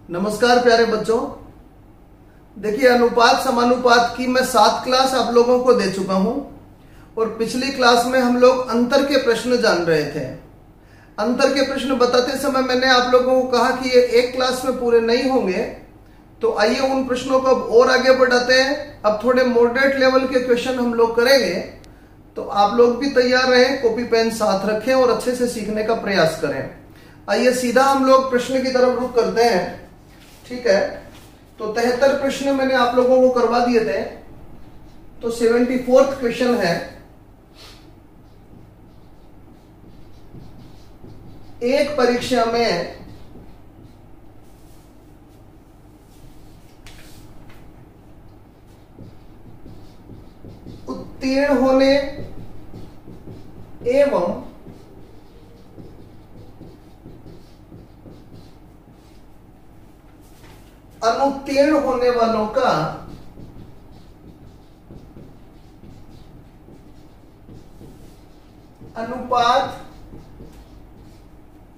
नमस्कार प्यारे बच्चों। देखिए, अनुपात समानुपात की मैं 7 क्लास आप लोगों को दे चुका हूं और पिछली क्लास में हम लोग अंतर के प्रश्न जान रहे थे। अंतर के प्रश्न बताते समय मैंने आप लोगों को कहा कि ये एक क्लास में पूरे नहीं होंगे, तो आइए उन प्रश्नों को अब और आगे बढ़ाते हैं। अब थोड़े मॉडरेट लेवल के क्वेश्चन हम लोग करेंगे, तो आप लोग भी तैयार रहें, कॉपी पेन साथ रखें और अच्छे से सीखने का प्रयास करें। आइए सीधा हम लोग प्रश्न की तरफ रुख करते हैं। ठीक है, तो 73 प्रश्न मैंने आप लोगों को करवा दिए थे, तो 74th क्वेश्चन है, एक परीक्षा में उत्तीर्ण होने एवं अनुत्तीर्ण होने वालों का अनुपात,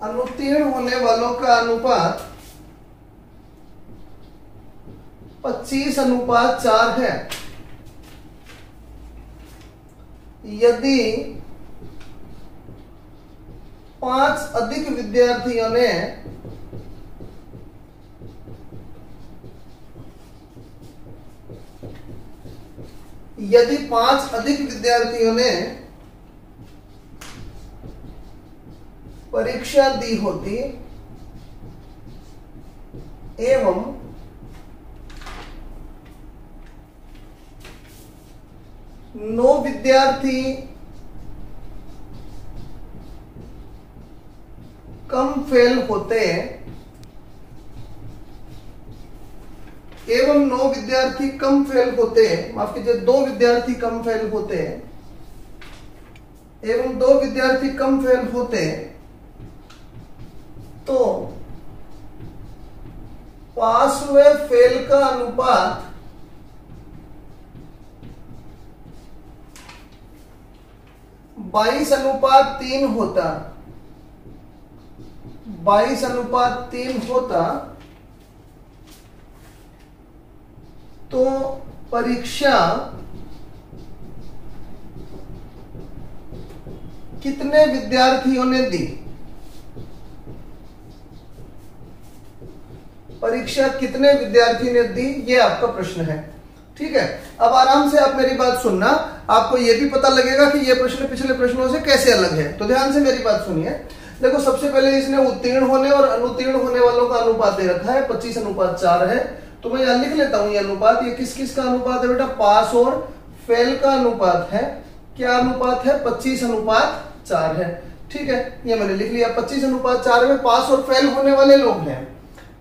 अनुत्तीर्ण होने वालों का अनुपात 25:4 है। यदि 5 अधिक विद्यार्थियों ने परीक्षा दी होती एवं 9 विद्यार्थी कम फेल होते एवं 9 विद्यार्थी कम फेल होते, माफ कीजिए 2 विद्यार्थी कम फेल होते एवं 2 विद्यार्थी कम फेल होते, तो पास व फेल का अनुपात 22:3 होता। 22:3 होता, तो परीक्षा कितने विद्यार्थियों ने दी? परीक्षा कितने विद्यार्थी ने दी, ये आपका प्रश्न है। ठीक है, अब आराम से आप मेरी बात सुनना, आपको यह भी पता लगेगा कि यह प्रश्न पिछले प्रश्नों से कैसे अलग है। तो ध्यान से मेरी बात सुनिए। देखो, सबसे पहले इसने उत्तीर्ण होने और अनुत्तीर्ण होने वालों का अनुपात दे रखा है, 25:4 है। तो मैं यहां लिख लेता हूं ये अनुपात। ये किस किस का अनुपात है बेटा? पास और फेल का अनुपात है। क्या अनुपात है? 25:4 है। ठीक है, ये मैंने लिख लिया। 25:4 में पास और फेल होने वाले लोग हैं।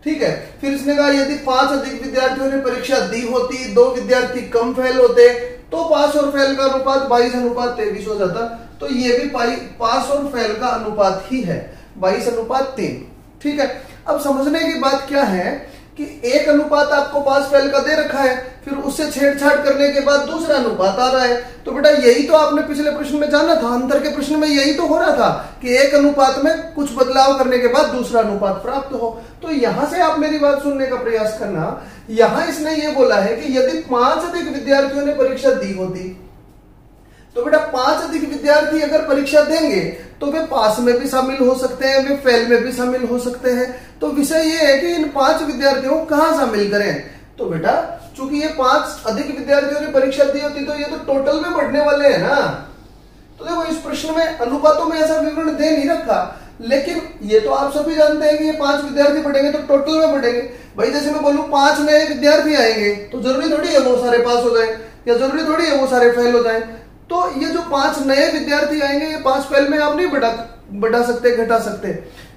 ठीक है, फिर इसने कहा यदि 5 अधिक विद्यार्थियों ने परीक्षा दी होती, 2 विद्यार्थी कम फेल होते, तो पास और फेल का अनुपात 22:23 हो जाता। तो ये भी पास और फेल का अनुपात ही है, 22:3। ठीक है, अब समझने की बात क्या है कि एक अनुपात आपको पास फेल का दे रखा है, फिर उससे छेड़छाड़ करने के बाद दूसरा अनुपात आ रहा है। तो बेटा यही तो आपने पिछले प्रश्न में जाना था, अंतर के प्रश्न में यही तो हो रहा था कि एक अनुपात में कुछ बदलाव करने के बाद दूसरा अनुपात प्राप्त हो। तो यहां से आप मेरी बात सुनने का प्रयास करना। यहां इसने ये बोला है कि यदि 5 अधिक विद्यार्थियों ने परीक्षा दी होती, तो बेटा 5 अधिक विद्यार्थी अगर परीक्षा देंगे तो वे पास में भी शामिल हो सकते हैं, वे फेल में भी शामिल हो सकते हैं। तो विषय ये है कि इन 5 विद्यार्थियों को कहां शामिल करें। तो बेटा चूंकि ये 5 अधिक विद्यार्थियों ने परीक्षा दी होती, तो ये तो टोटल में बढ़ने वाले हैं ना। तो देखो, इस प्रश्न में अनुपातों में ऐसा विवरण दे नहीं रखा, लेकिन ये तो आप सभी जानते हैं कि ये 5 विद्यार्थी बढ़ेंगे तो टोटल में बढ़ेंगे। भाई जैसे मैं बोलूं 5 नए विद्यार्थी आएंगे, तो जरूरी थोड़ी है वो सारे पास हो जाए, या जरूरी थोड़ी है वो सारे फेल हो जाए। तो ये जो 5 नए विद्यार्थी आएंगे, ये 5 फेल में आप नहीं बढ़ा सकते, घटा सकते।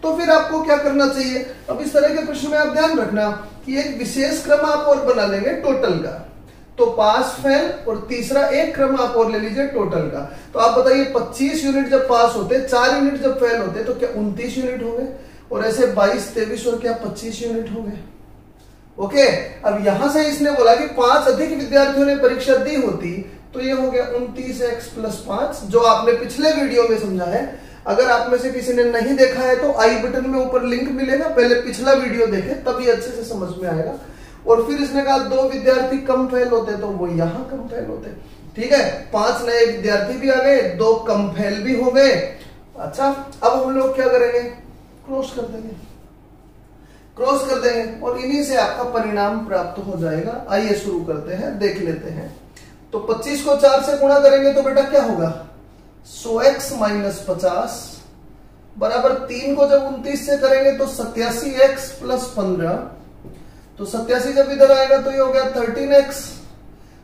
तो फिर आपको क्या करना चाहिए? अब इस तरह के प्रश्न में आप ध्यान रखना कि एक विशेष क्रम आप और बना लेंगे टोटल का। तो पास फेल और तीसरा एक क्रम आप और ले लीजिए टोटल का। तो आप बताइए 25 यूनिट जब पास होते, 4 यूनिट जब फेल होते, तो क्या 29 यूनिट होंगे? और ऐसे 22, 23 और क्या 25 यूनिट होंगे? ओके, अब यहां से इसने बोला कि 5 अधिक विद्यार्थियों ने परीक्षा दी होती, तो ये हो गया 29x + 5, जो आपने पिछले वीडियो में समझा है। अगर आप में से किसी ने नहीं देखा है तो आई बटन में ऊपर लिंक मिलेगा, पहले पिछला वीडियो देखे तभी अच्छे से समझ में आएगा। और फिर इसने कहा 2 विद्यार्थी कम फेल होते तो वो यहां कम फेल होते। ठीक है, 5 नए विद्यार्थी भी आ गए, 2 कम फेल भी हो गए। अच्छा, अब हम लोग क्या करेंगे, क्रॉस कर देंगे, क्रॉस कर देंगे और इन्हीं से आपका परिणाम प्राप्त हो जाएगा। आइए शुरू करते हैं, देख लेते हैं। तो 25 को 4 से गुणा करेंगे तो बेटा क्या होगा, 100x माइनस 50 बराबर 3 को जब 29 से करेंगे तो 87x प्लस 15, तो 87 जब इधर आएगा तो ये हो गया 13x,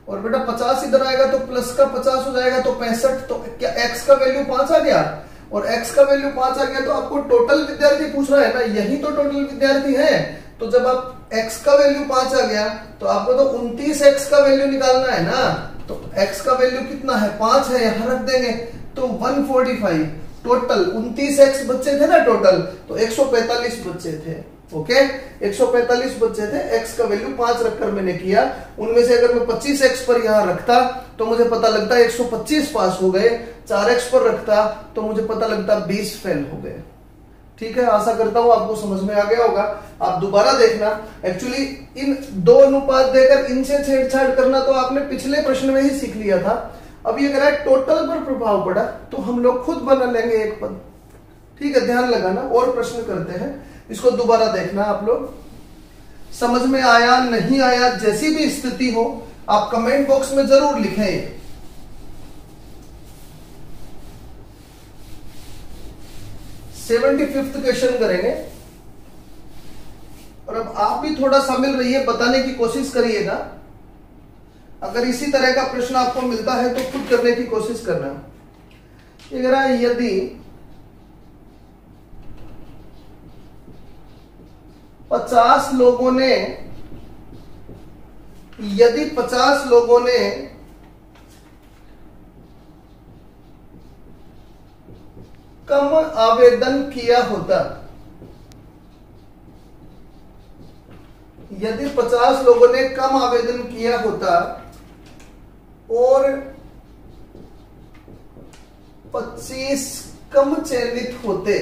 और बेटा 50 इधर आएगा तो प्लस का 50 हो जाएगा तो 65। तो क्या x का वैल्यू 5 आ गया, और x का वैल्यू 5 आ गया तो आपको टोटल विद्यार्थी पूछ रहा है ना, यही तो टोटल विद्यार्थी है। तो जब आप x का वैल्यू 5 आ गया तो आपको तो 29x का वैल्यू निकालना है ना। तो x का वैल्यू कितना है, 5 है, यहां रख देंगे तो 145। टोटल 29x बच्चे थे ना टोटल, तो 145 बच्चे थे। ओके, 145 बच्चे थे, x का वैल्यू 5 रखकर मैंने किया। उनमें से अगर मैं 25x पर यहां रखता तो मुझे पता लगता 125 पास हो गए, 4x पर रखता तो मुझे पता लगता 20 फेल हो गए। ठीक है, आशा करता हूं आपको समझ में आ गया होगा। आप दोबारा देखना, एक्चुअली इन 2 अनुपात देकर इनसे छेड़छाड़ करना तो आपने पिछले प्रश्न में ही सीख लिया था। अब ये कह रहा है टोटल पर प्रभाव पड़ा, तो हम लोग खुद बना लेंगे एक पद। ठीक है, ध्यान लगाना। और प्रश्न करते हैं, इसको दोबारा देखना आप लोग, समझ में आया नहीं आया, जैसी भी स्थिति हो आप कमेंट बॉक्स में जरूर लिखें। 75th क्वेश्चन करेंगे, और अब आप भी थोड़ा शामिल रहिए, बताने की कोशिश करिएगा। अगर इसी तरह का प्रश्न आपको मिलता है तो खुद करने की कोशिश करना। ये कह रहा है यदि 50 लोगों ने कम आवेदन किया होता, यदि 50 लोगों ने कम आवेदन किया होता और 25 कम चयनित होते,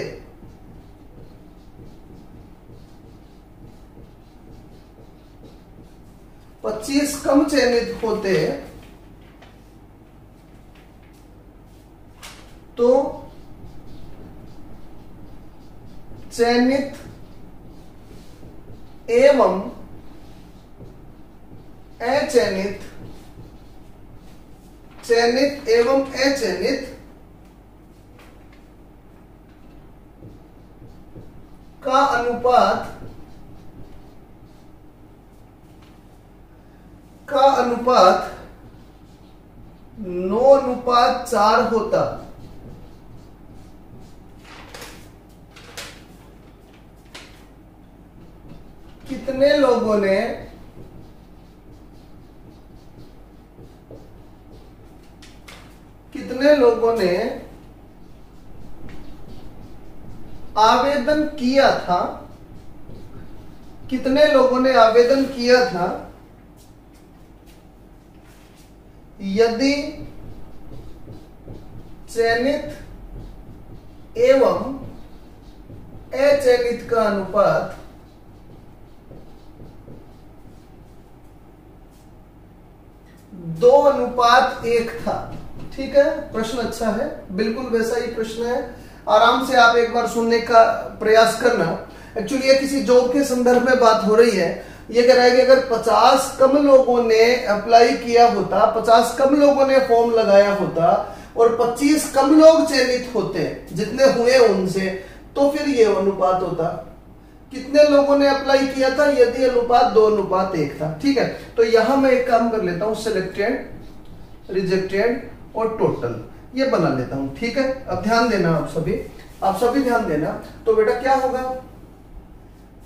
तो चयनित एवं अचयनित का अनुपात 9:4 होता। कितने लोगों ने आवेदन किया था, यदि चयनित एवं अचयनित का अनुपात 2:1 था। ठीक है, प्रश्न अच्छा है, बिल्कुल वैसा ही प्रश्न है। आराम से आप एक बार सुनने का प्रयास करना। एक्चुअली ये किसी जॉब के संदर्भ में बात हो रही है। ये कह रहा है कि अगर 50 कम लोगों ने अप्लाई किया होता, 50 कम लोगों ने फॉर्म लगाया होता और 25 कम लोग चयनित होते जितने हुए उनसे, तो फिर ये अनुपात होता। कितने लोगों ने अप्लाई किया था, यदि अनुपात 2:1 था। ठीक है, तो यहां मैं एक काम कर लेता हूं, सिलेक्टेड, रिजेक्टेड और टोटल ये बना लेता हूं। ठीक है, अब ध्यान देना आप सभी ध्यान देना। तो बेटा क्या होगा,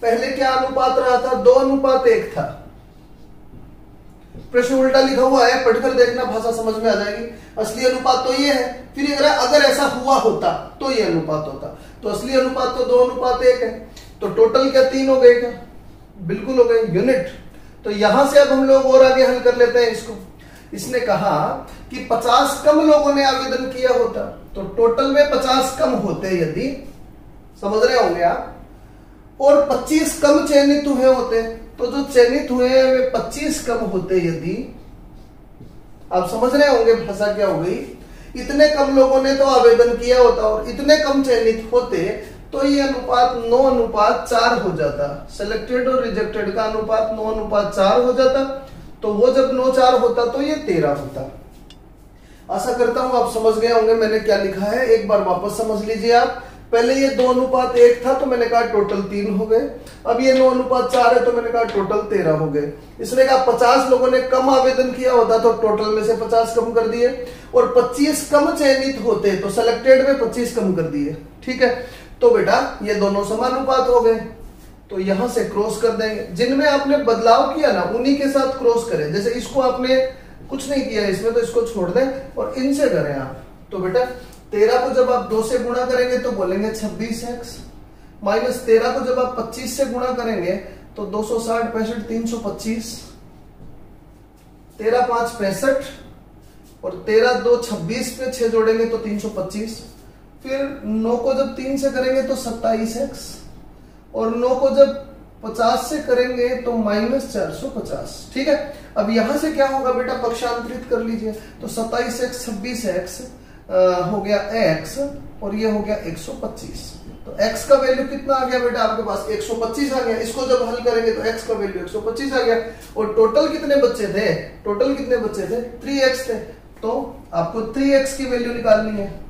पहले क्या अनुपात रहा था, 2:1 था। प्रश्न उल्टा लिखा हुआ है, पढ़कर देखना, भाषा समझ में आ जाएगी। असली अनुपात तो ये है, फिर अगर ऐसा हुआ होता तो ये अनुपात होता। तो असली अनुपात तो 2:1 है, तो टोटल क्या 3 हो गए क्या, बिल्कुल हो गए, यूनिट। तो यहां से अब हम लोग और आगे हल कर लेते हैं इसको। इसने कहा कि 50 कम लोगों ने आवेदन किया होता, तो टोटल में 50 कम होते यदि, समझ रहे होंगे आप, और 25 कम चयनित हुए होते, तो जो चयनित हुए हैं वे 25 कम होते यदि, आप समझ रहे होंगे भाषा क्या हो गई, इतने कम लोगों ने तो आवेदन किया होता और इतने कम चयनित होते तो ये अनुपात 9:4 हो जाता। सिलेक्टेड और रिजेक्टेड का अनुपात 9:4 हो जाता। तो वो जब 9:4 होता तो ये 13 होता। आशा करता हूं आप समझ गए होंगे मैंने क्या लिखा है। एक बार वापस समझ लीजिए आप। पहले ये 2:1 था तो मैंने कहा टोटल 3 हो गए। अब ये 9:4 है तो मैंने कहा टोटल 13 हो गए। इसने कहा 50 लोगों ने कम आवेदन किया होता तो टोटल में से 50 कम कर दिए, और 25 कम चयनित होते तो सिलेक्टेड में 25 कम कर दिए। ठीक है, तो बेटा ये दोनों समानुपात हो गए। तो यहां से क्रॉस कर देंगे। जिनमें आपने बदलाव किया ना उन्हीं के साथ क्रॉस करें। जैसे इसको आपने कुछ नहीं किया इसमें तो इसको छोड़ दें और इनसे करें आप। तो बेटा 13 को जब आप 2 से गुणा करेंगे तो बोलेंगे 26x, माइनस 13 को जब आप 25 से गुणा करेंगे तो 260, 65, 325, 13 5 65, और 13 2 26 पे 6 जोड़ेंगे तो 325। फिर 9 को जब 3 से करेंगे तो 27x, और 9 को जब 50 से करेंगे तो माइनस 450। ठीक है, अब यहां से क्या होगा बेटा, पक्षांतरित कर लीजिए। तो 27x 26x हो गया x, और ये हो गया 125। तो x का वैल्यू कितना आ गया बेटा आपके पास, 125 आ गया। इसको जब हल करेंगे तो x का वैल्यू 125 आ गया। और टोटल कितने बच्चे थे, टोटल कितने बच्चे थे, 3x थे। तो आपको 3x की वैल्यू निकालनी है।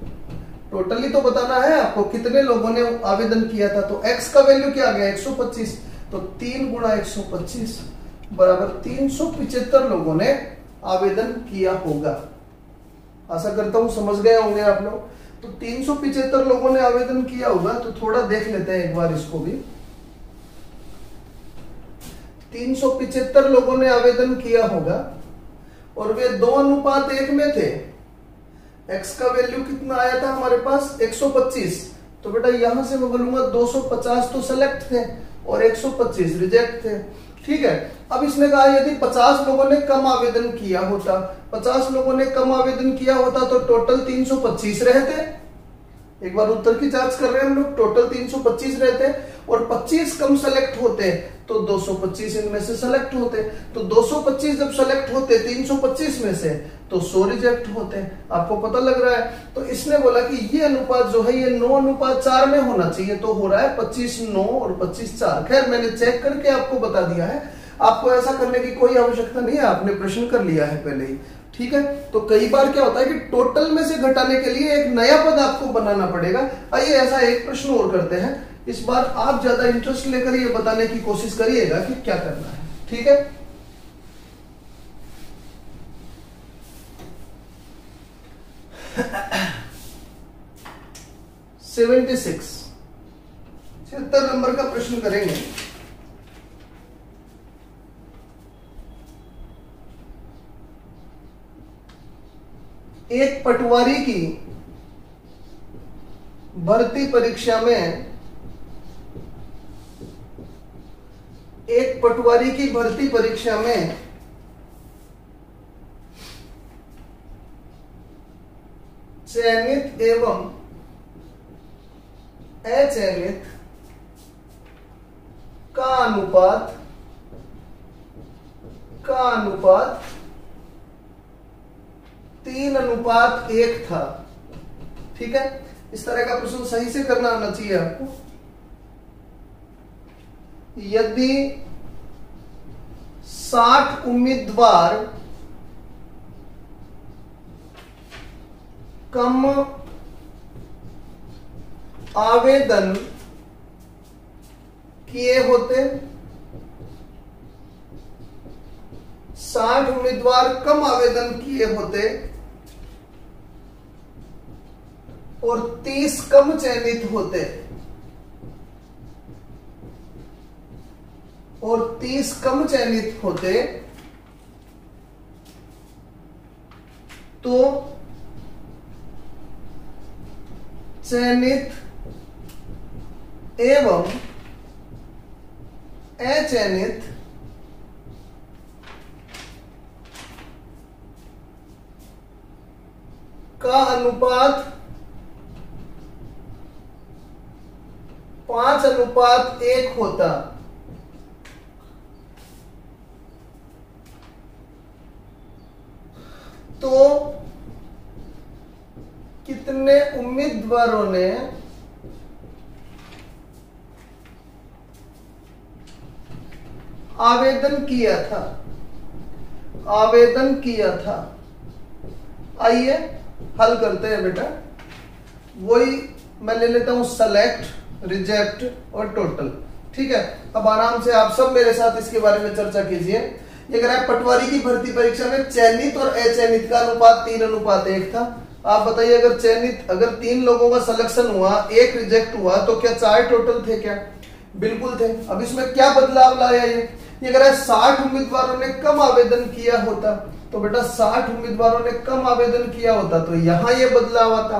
टोटली तो बताना है आपको कितने लोगों ने आवेदन किया था। तो x का वैल्यू क्या आ गया, 125। तो 3 गुणा 125 बराबर 375 लोगों ने आवेदन किया होगा। आशा करता हूं समझ गए होंगे आप लोग। तो 375 लोगों ने आवेदन किया होगा। तो थोड़ा देख लेते हैं एक बार इसको भी। 375 लोगों ने आवेदन किया होगा और वे 2:1 में थे। x का वैल्यू कितना आया था हमारे पास, 125। तो बेटा यहां से मैं बोलूंगा 250 तो सेलेक्ट थे और 125 रिजेक्ट थे। ठीक है, अब इसने कहा यदि 50 लोगों ने कम आवेदन किया होता, 50 लोगों ने कम आवेदन किया होता तो टोटल 325 रहते। एक बार उत्तर की जांच कर रहे हैं हम लोग। टोटल 325 रहते और 25 कम सेलेक्ट होते तो 225 इनमें से सेलेक्ट होते। तो 225 जब सेलेक्ट होते 325 में से तो 100 रिजेक्ट होते। आपको पता लग रहा है। तो इसने बोला कि ये अनुपात जो है ये 9:4 में होना चाहिए। तो हो रहा है 25:9 और 25:4। खैर मैंने चेक करके आपको बता दिया है। आपको ऐसा करने की कोई आवश्यकता नहीं है, आपने प्रश्न कर लिया है पहले ही। ठीक है, तो कई बार क्या होता है कि टोटल में से घटाने के लिए एक नया पद आपको बनाना पड़ेगा। आइए ऐसा एक प्रश्न और करते हैं। इस बार आप ज्यादा इंटरेस्ट लेकर ये बताने की कोशिश करिएगा कि क्या करना है। ठीक है, सेवेंटी 76 नंबर का प्रश्न करेंगे। एक पटवारी की भर्ती परीक्षा में चयनित एवं अचयनित का अनुपात 3:1 था। ठीक है, इस तरह का प्रश्न सही से करना आना चाहिए आपको। यदि 60 उम्मीदवार कम आवेदन किए होते, 60 उम्मीदवार कम आवेदन किए होते और 30 कम चयनित होते, तो चयनित एवं अचयनित का अनुपात 5:1 होता तो कितने उम्मीदवारों ने आवेदन किया था? आवेदन किया था। आइए हल करते हैं बेटा। वही मैं ले लेता हूं सेलेक्ट, रिजेक्ट और टोटल। ठीक है, अब आराम से आप सब मेरे साथ इसके बारे में चर्चा कीजिए। ये कह रहा है पटवारी की भर्ती परीक्षा में चयनित और अचयनित का अनुपात 3:1 था। आप बताइए, अगर चयनित, अगर 3 लोगों का सिलेक्शन हुआ, 1 रिजेक्ट हुआ, तो क्या 4 टोटल थे? क्या बिल्कुल थे। अब इसमें क्या बदलाव लाया ये कह रहा है 60 उम्मीदवारों ने कम आवेदन किया होता। तो बेटा 60 उम्मीदवारों ने कम आवेदन किया होता तो यहां ये बदलाव आता।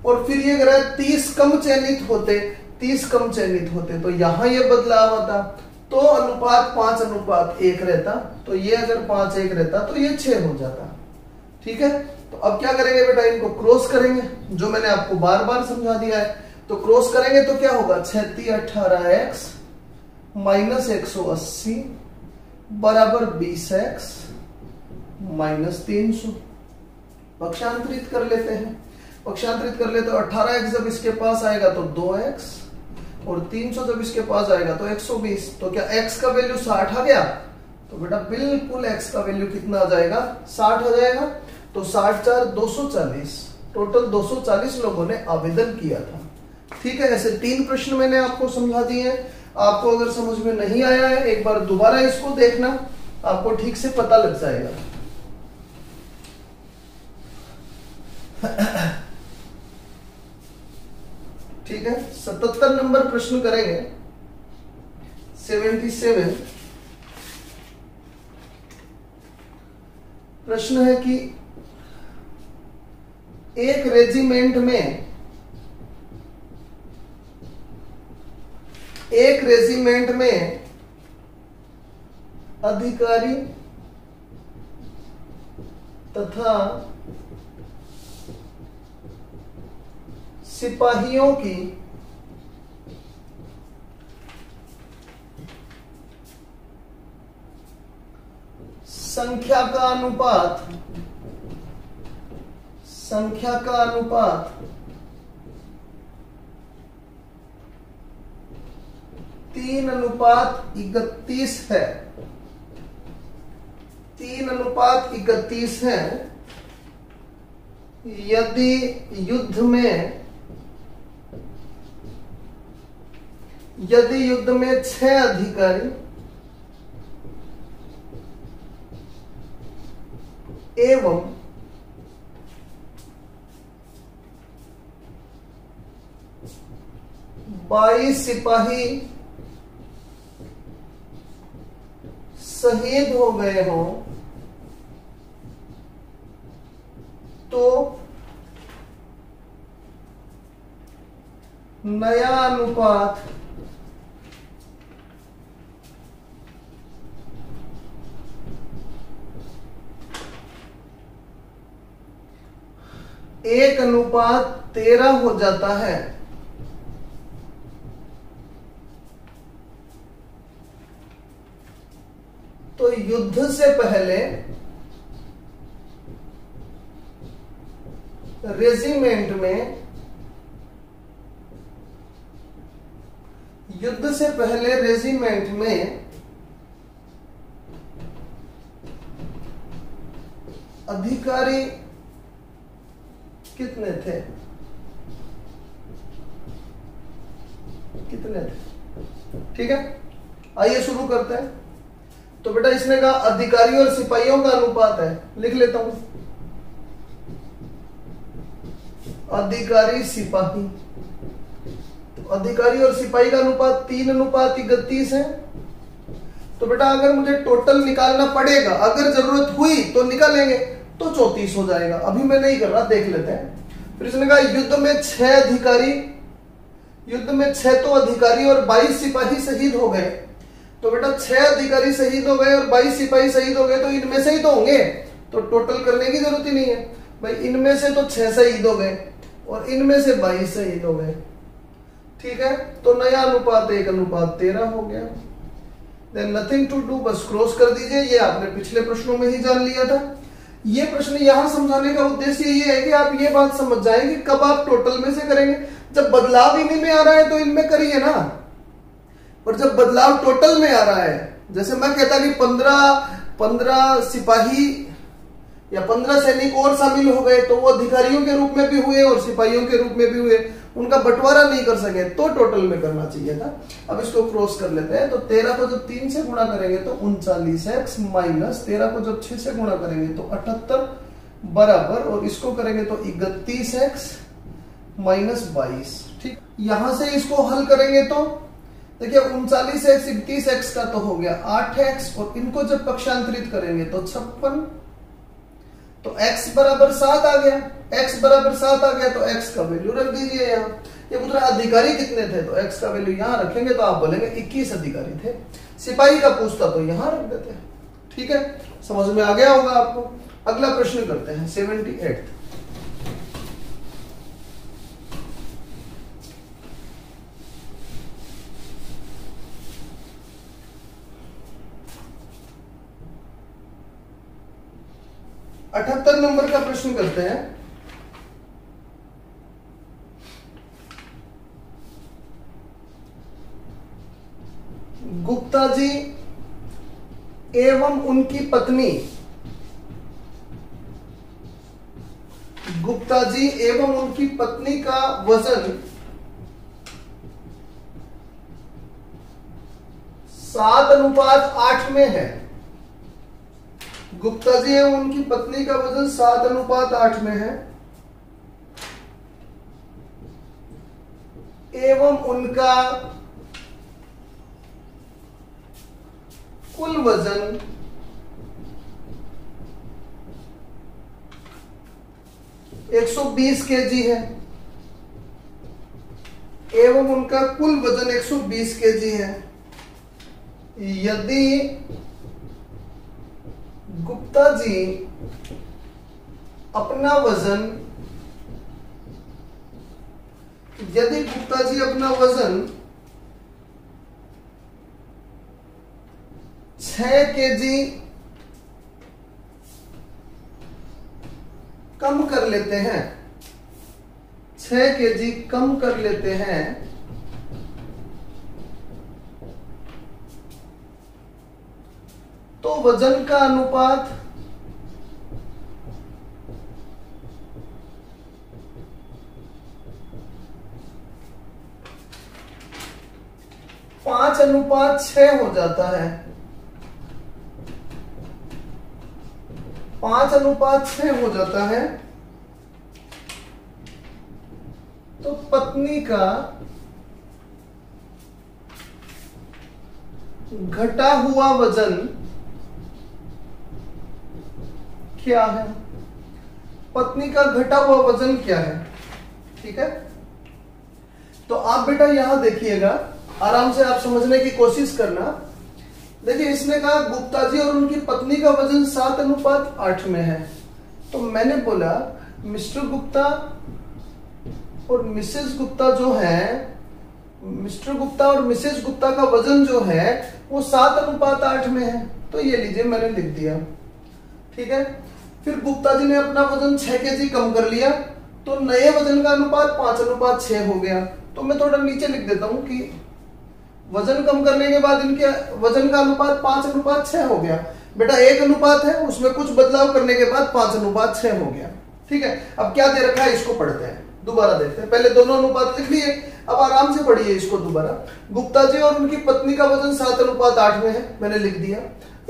और फिर ये कह रहा है 30 कम चयनित होते, 30 कम चयनित होते तो यहां ये बदलाव आता। तो अनुपात 5:1 रहता। तो ये अगर 5:1 रहता तो ये 6 हो जाता। ठीक है, तो अब क्या करेंगे बेटा, इनको क्रॉस करेंगे, जो मैंने आपको बार बार समझा दिया है। तो क्रॉस करेंगे तो क्या होगा, 3618x माइनस 180 बराबर 20x माइनस 300। पक्षांतरित कर लेते हैं, पक्षांतरित कर लेते हैं। 18x जब इसके पास आएगा तो 2x और 300 जब इसके पास आएगा तो 120। तो क्या x का वैल्यू 60 आ गया? तो बेटा बिल्कुल x का वैल्यू कितना आ जाएगा, 60 आ जाएगा। तो 60 4 240, टोटल 240 लोगों ने आवेदन किया था। ठीक है, ऐसे 3 प्रश्न मैंने आपको समझा दिए हैं। आपको अगर समझ में नहीं आया है, एक बार दोबारा इसको देखना, आपको ठीक से पता लग जाएगा। ठीक है, 77 नंबर प्रश्न करेंगे। 77 प्रश्न है कि एक रेजिमेंट में अधिकारी तथा सिपाहियों की संख्या का अनुपात 3:31 है। 3:31 है। यदि युद्ध में 6 अधिकारी एवं 22 सिपाही शहीद हो गए हों तो नया अनुपात एक 1:13 हो जाता है। तो युद्ध से पहले रेजिमेंट में अधिकारी कितने थे? ठीक है, आइए शुरू करते हैं। तो बेटा इसने कहा अधिकारी और सिपाहियों का अनुपात है, लिख लेता हूं, अधिकारी सिपाही। तो अधिकारी और सिपाही का अनुपात 3:31 है। तो बेटा अगर मुझे टोटल निकालना पड़ेगा, अगर जरूरत हुई तो निकालेंगे, तो 34 हो जाएगा। अभी मैं नहीं कर रहा, देख लेते हैं। फिर इसने कहा युद्ध में 6 तो अधिकारी और 22 सिपाही शहीद हो गए। तो बेटा 6 अधिकारी शहीद हो गए और 22 सिपाही शहीद हो गए, तो इनमें से ही तो होंगे, तो टोटल करने की जरूरत ही नहीं है भाई। इनमें से तो 6 शहीद हो गए और इनमें से 22 शहीद हो गए। ठीक है, तो नया अनुपात 1:13 हो गया। देन नथिंग टू डू, बस क्रॉस कर दीजिए। ये आपने पिछले प्रश्नों में ही जान लिया था। ये प्रश्न यहां समझाने का उद्देश्य ये है कि आप ये बात समझ जाएं कि कब आप टोटल में से करेंगे। जब बदलाव इन्हीं में आ रहा है तो इनमें करिए ना, और जब बदलाव टोटल में आ रहा है, जैसे मैं कहता कि 15 सिपाही या 15 सैनिक और शामिल हो गए, तो वो अधिकारियों के रूप में भी हुए और सिपाहियों के रूप में भी हुए, उनका बंटवारा नहीं कर सके, तो टोटल में करना चाहिए था। अब इसको क्रॉस कर लेते हैं। तो 13 को जब 3 से गुणा करेंगे तो 39x माइनस 13 को जब 6 से गुणा करेंगे तो 78 बराबर, और इसको करेंगे तो 31x माइनस 22। ठीक, यहां से इसको हल करेंगे तो देखिए 39x 31x का तो हो गया 8x, और इनको जब पक्षांतरित करेंगे तो 56, तो x बराबर 7 आ गया। x बराबर 7 आ गया तो x का वैल्यू रख दीजिए यहाँ। ये पूरा अधिकारी कितने थे, तो x का वैल्यू यहाँ रखेंगे तो आप बोलेंगे 21 अधिकारी थे। सिपाही का पूछता तो यहाँ रख देते। ठीक है, समझ में आ गया होगा आपको। अगला प्रश्न करते हैं 78। अठहत्तर नंबर का प्रश्न करते हैं। गुप्ता जी एवं उनकी पत्नी, गुप्ता जी एवं उनकी पत्नी का वजन 7:8 में है। गुप्ता जी एवं उनकी पत्नी का वजन 7:8 में है, एवं उनका कुल वजन 120 केजी है, एवं उनका कुल वजन 120 केजी है। यदि गुप्ता जी अपना वजन 6 केजी कम कर लेते हैं, 6 केजी कम कर लेते हैं, तो वजन का अनुपात 5:6 हो जाता है। 5:6 हो जाता है, तो पत्नी का घटा हुआ वजन क्या है? पत्नी का घटा हुआ वजन क्या है? ठीक है, तो आप बेटा यहां देखिएगा, आराम से आप समझने की कोशिश करना। देखिए इसने कहा गुप्ता जी और उनकी पत्नी का वजन 7:8 में है, तो मैंने बोला मिस्टर गुप्ता और मिसेस गुप्ता जो है, मिस्टर गुप्ता और मिसेस गुप्ता का वजन जो है वो 7:8 में है, तो ये लीजिए मैंने लिख दिया। ठीक है, फिर गुप्ता जी ने अपना वजन 6 केजी कम कर लिया, तो नए वजन का अनुपात 5:6 हो गया। तो मैं थोड़ा नीचे लिख देता हूं कि वजन कम करने के बाद इनके वजन का अनुपात 5:6 हो गया। बेटा एक अनुपात है, उसमें कुछ बदलाव करने के बाद 5:6 हो गया। ठीक है, अब क्या दे रखा है इसको पढ़ते हैं, दोबारा देखते हैं। पहले दोनों अनुपात लिख लिए, अब आराम से पढ़िए इसको दोबारा। गुप्ता जी और उनकी पत्नी का वजन 7:8 में है, मैंने लिख दिया,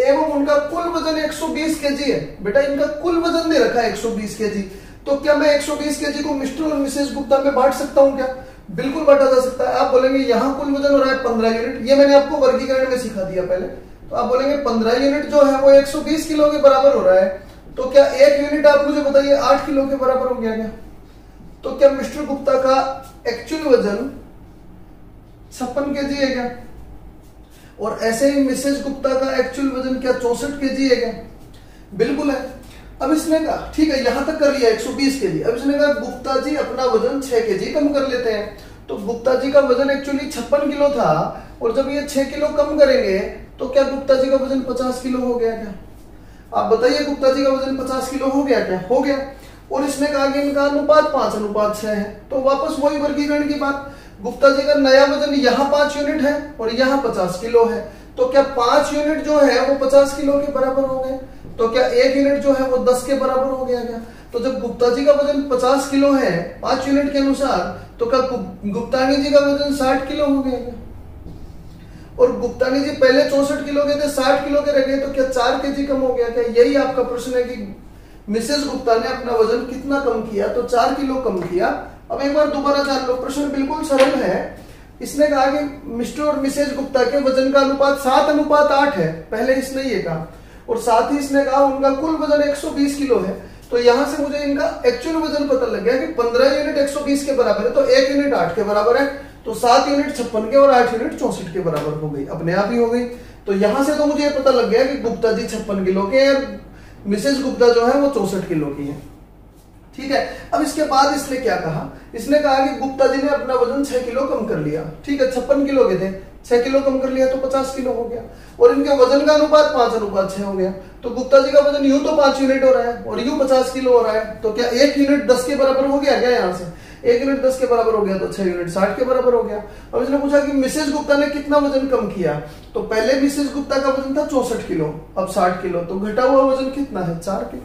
एवं उनका कुल वजन 120 केजी है। बेटा इनका कुल वजन दे रखा है 120 केजी, तो क्या मैं 120 केजी को मिस्टर और मिसेस गुप्ता में बांट सकता हूं क्या? बिल्कुल बांटा जा सकता है। आप बोलेंगे यहाँ कुल वजन हो रहा है 15 यूनिट, ये मैंने आपको वर्गीकरण में सिखा दिया पहले। तो आप बोलेंगे 15 यूनिट जो है वो 120 किलो के बराबर हो रहा है, तो क्या 1 यूनिट आप मुझे बताइए 8 किलो के बराबर हो गया क्या? तो क्या मिस्टर गुप्ता का एक्चुअल वजन 56 केजी है क्या? और ऐसे ही मिसेस गुप्ता का एक्चुअल वजन क्या 64 केजी है क्या? बिल्कुल है। अब इसने कहा ठीक है यहां तक कर लिया 120 केजी। अब इसने कहा गुप्ता जी अपना वजन 6 केजी कम कर लेते हैं, तो गुप्ता जी का वजन एक्चुअली 56 किलो था, और जब ये 6 किलो कम करेंगे तो क्या गुप्ता जी का वजन 50 किलो हो गया क्या? आप बताइए, गुप्ता जी का वजन 50 किलो हो गया क्या? हो गया। और इसने कहा कि इनका अनुपात 5:6 है, तो वापस वही वर्गीकरण की बात, गुप्ता जी का नया वजन यहाँ 5 यूनिट है और यहाँ 50 किलो है, तो क्या 5 यूनिट जो है वो 50 किलो के बराबर हो गए? तो क्या 1 यूनिट जो है वो 10 के बराबर हो गया क्या? तो जब गुप्ता जी का वजन 50 किलो है 5 यूनिट के अनुसार, तो क्या गुप्तानी जी का वजन 60 किलो हो गया क्या? और गुप्तानी जी पहले 64 किलो के थे, 60 किलो के रह गए, तो क्या 4 केजी कम हो गया क्या? यही आपका प्रश्न है कि मिसेस गुप्ता ने अपना वजन कितना कम किया? तो 4 किलो कम किया। अब एक बार दोबारा जान लो, प्रश्न बिल्कुल सरल है। इसने कहा कि मिस्टर और मिसेज गुप्ता के वजन का अनुपात 7:8 है, पहले इसने ये कहा, और साथ ही इसने कहा उनका कुल वजन 120 किलो है। तो यहां से मुझे इनका एक्चुअल वजन पता लग गया कि 15 यूनिट 120 के बराबर है, तो 1 यूनिट 8 के बराबर है, तो 7 यूनिट 56 के और 8 यूनिट 64 के बराबर हो गई, अपने आप ही हो गई। तो यहां से तो मुझे पता लग गया कि गुप्ता जी 56 किलो के और मिसेज गुप्ता जो है वो 64 किलो की है। ठीक है, अब इसके बाद इसने क्या कहा? इसने कहा कि गुप्ता जी ने अपना वजन 6 किलो कम कर लिया। ठीक है, 56 किलो के थे, 6 किलो कम कर लिया तो 50 किलो हो गया, और इनके वजन का अनुपात 5:6 हो गया। तो गुप्ता जी का वजन यूं तो 5 यूनिट हो रहा है और यूं 50 किलो हो रहा है, तो क्या 1 यूनिट 10 के बराबर हो गया क्या? यहाँ से 1 यूनिट 10 के बराबर हो गया, तो 6 यूनिट 60 के बराबर हो गया। अब इसने पूछा कि मिसेज गुप्ता ने कितना वजन कम किया? तो पहले मिसेज गुप्ता का वजन था 64 किलो, अब 60 किलो, तो घटा हुआ वजन कितना है? 4 किलो।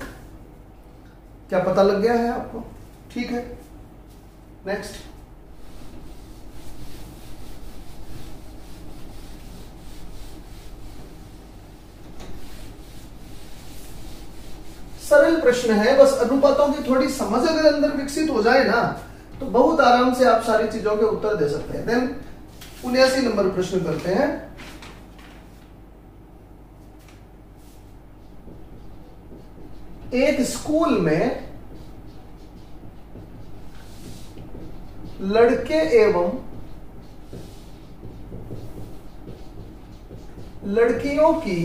क्या पता लग गया है आपको? ठीक है, नेक्स्ट। सरल प्रश्न है, बस अनुपातों की थोड़ी समझ अगर अंदर विकसित हो जाए ना, तो बहुत आराम से आप सारी चीजों के उत्तर दे सकते हैं। देन 79 नंबर प्रश्न करते हैं। एक स्कूल में लड़के एवं लड़कियों की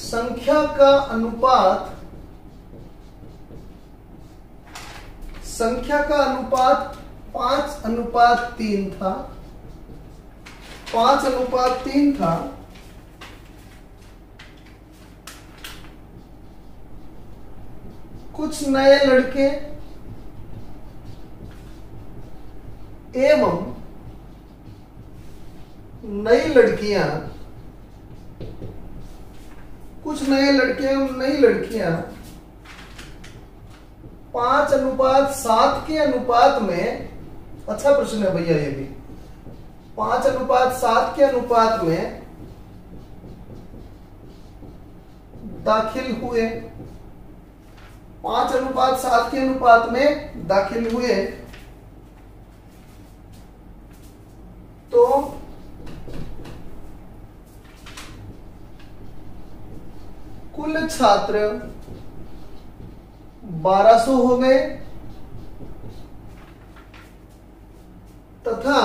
संख्या का अनुपात 5:3 था। 5:3 था। कुछ नए लड़के एवं नई लड़कियां, कुछ नए लड़के एवं नई लड़कियां 5:7 के अनुपात में, अच्छा प्रश्न है भैया ये भी, 5:7 के अनुपात में दाखिल हुए। 5:7 के अनुपात में दाखिल हुए तो कुल छात्र 1200 हो गए तथा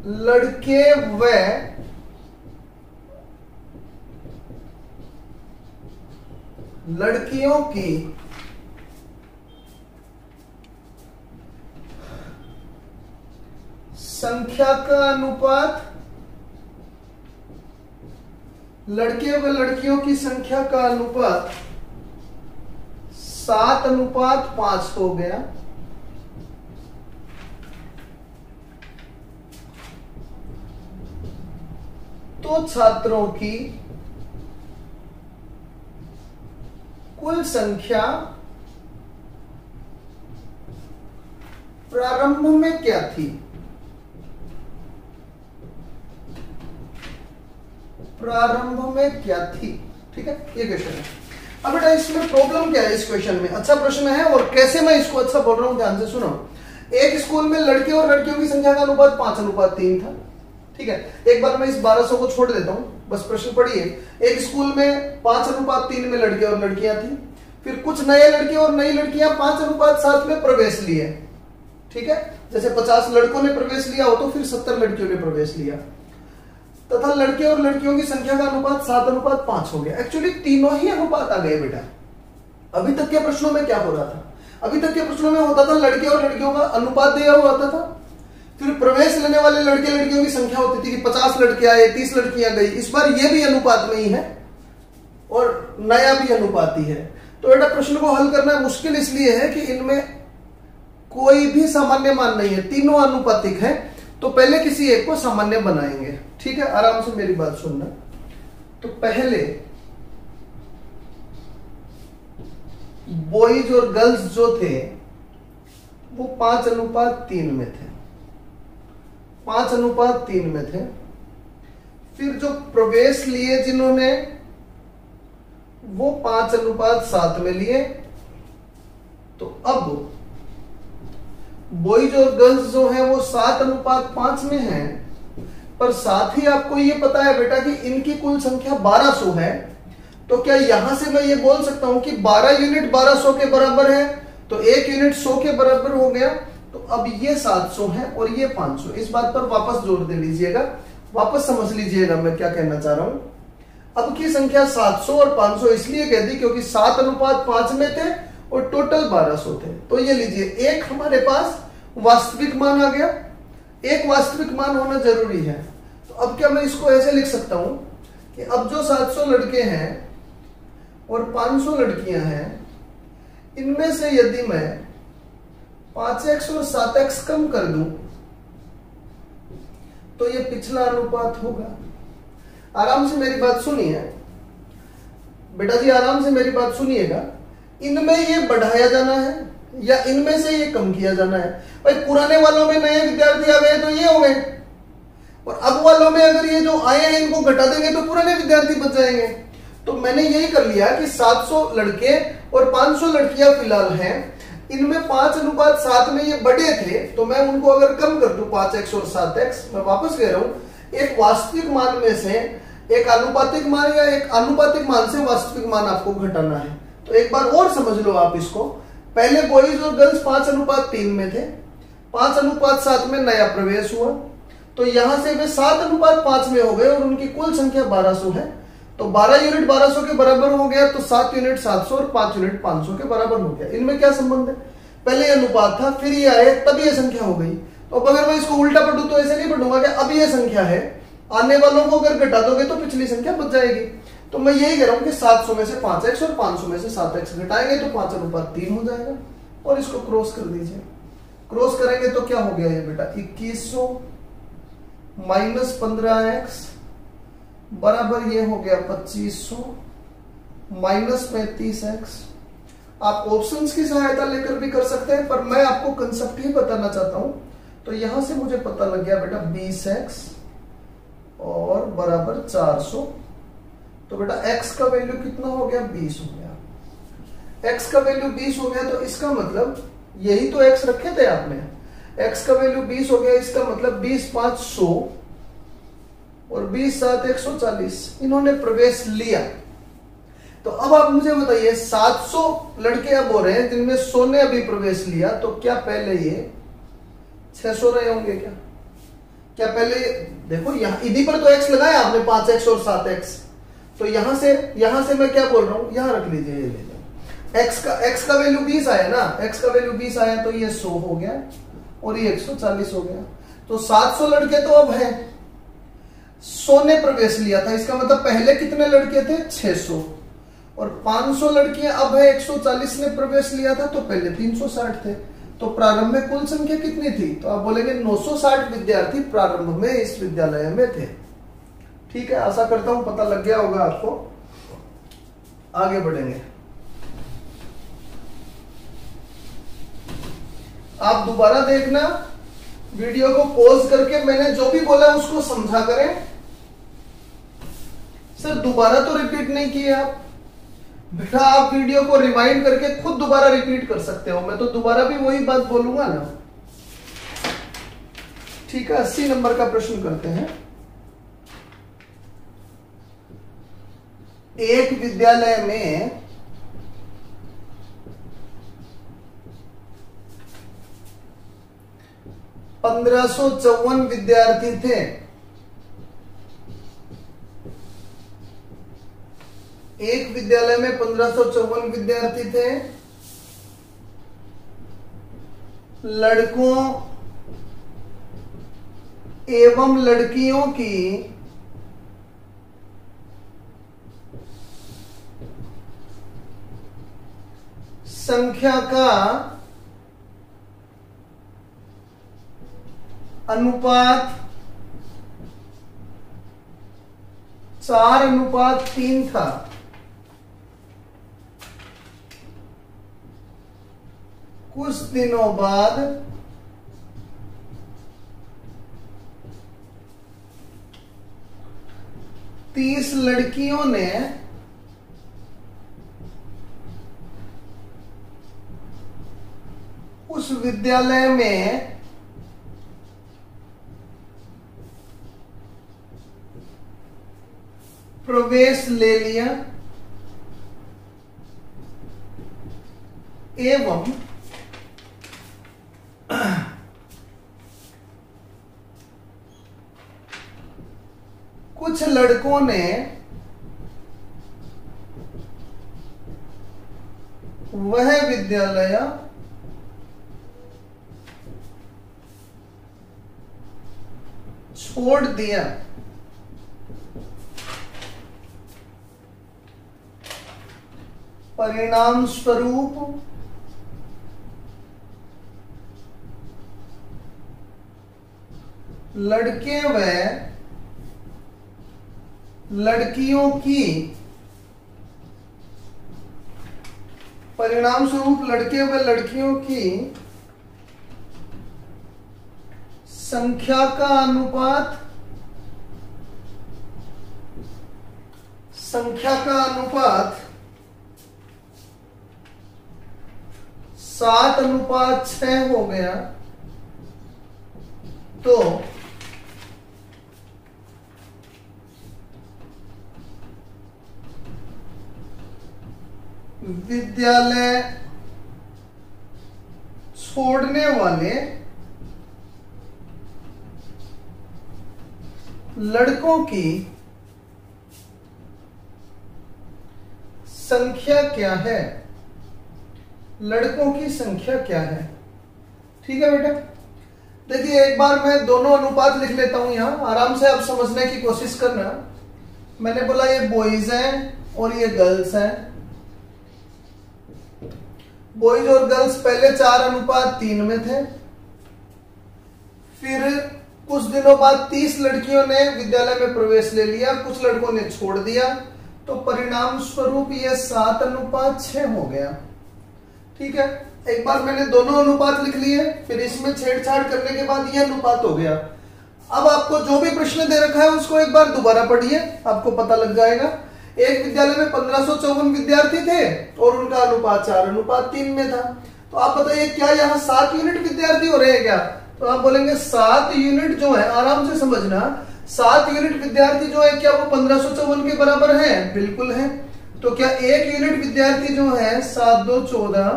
लड़के व लड़कियों की संख्या का अनुपात, लड़के व लड़कियों की संख्या का अनुपात 7:5 हो गया। तो छात्रों की कुल संख्या प्रारंभ में क्या थी? प्रारंभ में क्या थी? ठीक है, ये क्वेश्चन है। अब बेटा इसमें प्रॉब्लम क्या है इस क्वेश्चन में? अच्छा प्रश्न है, और कैसे मैं इसको अच्छा बोल रहा हूं ध्यान से सुनो। एक स्कूल में लड़के और लड़कियों की संख्या का अनुपात 5:3 था। ठीक है, एक बार मैं इस 1200 को छोड़ देता हूं, बस प्रश्न पढ़िए। एक स्कूल में 5:3 में लड़के और लड़कियां थी, फिर कुछ नए लड़के और नई लड़कियां 5:7 में प्रवेश लिए। ठीक है, जैसे 50 लड़कों ने प्रवेश लिया हो तो फिर 70 लड़कियों ने प्रवेश लिया। तथा लड़के और लड़कियों की संख्या का अनुपात 7:5 हो गया। एक्चुअली तीनों ही अनुपात आ गए बेटा। अभी तक के प्रश्नों में क्या हो रहा था? अभी तक के प्रश्नों में होता था लड़के और लड़कियों का अनुपात दिया हुआ आता था, फिर प्रवेश लेने वाले लड़के लड़कियों की संख्या होती थी कि 50 लड़के आए, 30 लड़कियां गई। इस बार ये भी अनुपात में ही है और नया भी अनुपात ही है। तो बेटा प्रश्न को हल करना मुश्किल इसलिए है कि इनमें कोई भी सामान्य मान नहीं है, तीनों अनुपातिक है। तो पहले किसी एक को सामान्य बनाएंगे, ठीक है? आराम से मेरी बात सुनना। तो पहले बॉयज और गर्ल्स जो थे वो 5:3 में थे, 5:3 में थे। फिर जो प्रवेश लिए जिन्होंने वो 5:7 में लिए। तो अब बॉयज और गर्ल्स जो है वो 7:5 में है, पर साथ ही आपको ये पता है बेटा कि इनकी कुल संख्या 1200 है। तो क्या यहां से मैं ये बोल सकता हूं कि 12 यूनिट 1200 के बराबर है, तो 1 यूनिट 100 के बराबर हो गया। तो अब ये 700 है और ये 500। इस बात पर वापस जोर दे लीजिएगा, वापस समझ लीजिएगा मैं क्या कहना चाह रहा हूं। अब की संख्या 700 और 500 इसलिए कह दी क्योंकि 7:5 में थे और टोटल 1200 थे। तो ये लीजिए, एक हमारे पास वास्तविक मान आ गया, एक वास्तविक मान होना जरूरी है। तो अब क्या मैं इसको ऐसे लिख सकता हूं कि अब जो 700 लड़के हैं और 500 लड़कियां हैं, इनमें से यदि मैं 5x और 7x कम कर दूं तो ये पिछला अनुपात होगा। आराम से मेरी बात सुनिए बेटा जी, आराम से मेरी बात सुनिएगा। इनमें ये बढ़ाया जाना है या इनमें से ये कम किया जाना है। भाई पुराने वालों में नए विद्यार्थी आ गए तो ये हो गए, और अब वालों में अगर ये जो आए हैं इनको घटा देंगे तो पुराने विद्यार्थी बच जाएंगे। तो मैंने यही कर लिया कि 700 लड़के और 500 लड़कियां फिलहाल हैं, इनमें 5:7 में ये बड़े थे, तो मैं उनको अगर कम कर दूं 5x और 7x, मैं वापस कह रहा हूं एक वास्तविक मान में से एक आनुपातिक मान या एक आनुपातिक मान से वास्तविक मान आपको घटाना है। तो एक बार और समझ लो आप इसको। पहले बॉयज और गर्ल्स 5:3 में थे, 5:7 में नया प्रवेश हुआ, तो यहां से वे 7:5 में हो गए और उनकी कुल संख्या 1200 है। तो 12 यूनिट 1200 के बराबर हो गया, तो 7 यूनिट 700 और 5 यूनिट 500 के बराबर हो गया। इनमें क्या संबंध है? पहले अनुपात था, फिर ये आए, तब ये संख्या हो गई। तो अब अगर मैं इसको उल्टा पढ़ूं तो ऐसे नहीं पढ़ूंगा कि अब ये संख्या है, आने वालों को अगर घटा दोगे तो पिछली संख्या बच जाएगी। तो मैं यही कह रहा हूं कि 700 में से 5x और 500 में से 7x घटाएंगे तो 5:3 हो जाएगा। और इसको क्रॉस कर दीजिए, क्रॉस करेंगे तो क्या हो गया ये बेटा, 2100 माइनस 15x बराबर ये हो गया 2500 माइनस 35x। आप ऑप्शंस की सहायता लेकर भी कर सकते हैं, पर मैं आपको कंसेप्ट ही बताना चाहता हूं। तो यहां से मुझे पता लग गया बेटा 20x और बराबर 400। तो बेटा x का वैल्यू कितना हो गया, 20 हो गया। x का वैल्यू 20 हो गया, तो इसका मतलब यही तो x रखे थे आपने, x का वैल्यू 20 हो गया, इसका मतलब 20×5 100 और 20×7 140 इन्होंने प्रवेश लिया। तो अब आप मुझे बताइए 700 लड़के अब हो रहे हैं जिनमें 100 ने अभी प्रवेश लिया, तो क्या पहले ये 600 रहे होंगे? क्या पहले देखो यहां इन्हीं पर तो x लगाया आपने 5x और 7x। तो यहां से मैं क्या बोल रहा हूं, यहां रख लीजिए, ये ले x का वैल्यू 20 आया ना, x का वैल्यू 20 आया तो ये 100 हो गया और ये 140 हो गया। तो 700 लड़के तो अब है, 100 ने प्रवेश लिया था, इसका मतलब पहले कितने लड़के थे, 600, और 500 लड़कियां अब है, 140 ने प्रवेश लिया था, तो पहले 360 थे। तो प्रारंभ में कुल संख्या कितनी थी? तो आप बोलेंगे 960 विद्यार्थी प्रारंभ में इस विद्यालय में थे। ठीक है, आशा करता हूं पता लग गया होगा आपको। आगे बढ़ेंगे, आप दोबारा देखना, वीडियो को पॉज करके मैंने जो भी बोला उसको समझा करें। सर दोबारा तो रिपीट नहीं किए आप बेटा, आप वीडियो को रिवाइंड करके खुद दोबारा रिपीट कर सकते हो, मैं तो दोबारा भी वही बात बोलूंगा ना। ठीक है, 80 नंबर का प्रश्न करते हैं। एक विद्यालय में 1554 विद्यार्थी थे। एक विद्यालय में 1554 विद्यार्थी थे। लड़कों एवं लड़कियों की संख्या का अनुपात 4:3 था। कुछ दिनों बाद 30 लड़कियों ने उस विद्यालय में प्रवेश ले लिया एवं कुछ लड़कों ने वह विद्यालय छोड़ दिया। परिणाम स्वरूप लड़के व लड़कियों की परिणाम स्वरूप लड़के व लड़कियों की संख्या का अनुपात 7:6 हो गया। तो विद्यालय छोड़ने वाले लड़कों की संख्या क्या है? लड़कों की संख्या क्या है? ठीक है बेटा, देखिए एक बार मैं दोनों अनुपात लिख लेता हूं यहां, आराम से आप समझने की कोशिश करना। मैंने बोला ये बॉयज हैं और ये गर्ल्स हैं। बॉयज और गर्ल्स पहले 4:3 में थे। फिर कुछ दिनों बाद 30 लड़कियों ने विद्यालय में प्रवेश ले लिया, कुछ लड़कों ने छोड़ दिया, तो परिणाम स्वरूप ये 7:6 हो गया। ठीक है, एक बार मैंने दोनों अनुपात लिख लिए, फिर इसमें छेड़छाड़ करने के बाद ये अनुपात हो गया। अब आपको जो भी प्रश्न दे रखा है उसको एक बार दोबारा पढ़िए, आपको पता लग जाएगा। एक विद्यालय में 1554 विद्यार्थी थे और उनका अनुपात 4:3 में था। तो आप बताइए क्या यहाँ 7 यूनिट विद्यार्थी हो रहे हैं क्या? तो आप बोलेंगे 7 यूनिट जो है, आराम से समझना, 7 यूनिट विद्यार्थी जो है क्या वो 1554 के बराबर है? बिल्कुल है। तो क्या एक यूनिट विद्यार्थी जो है 7 2 14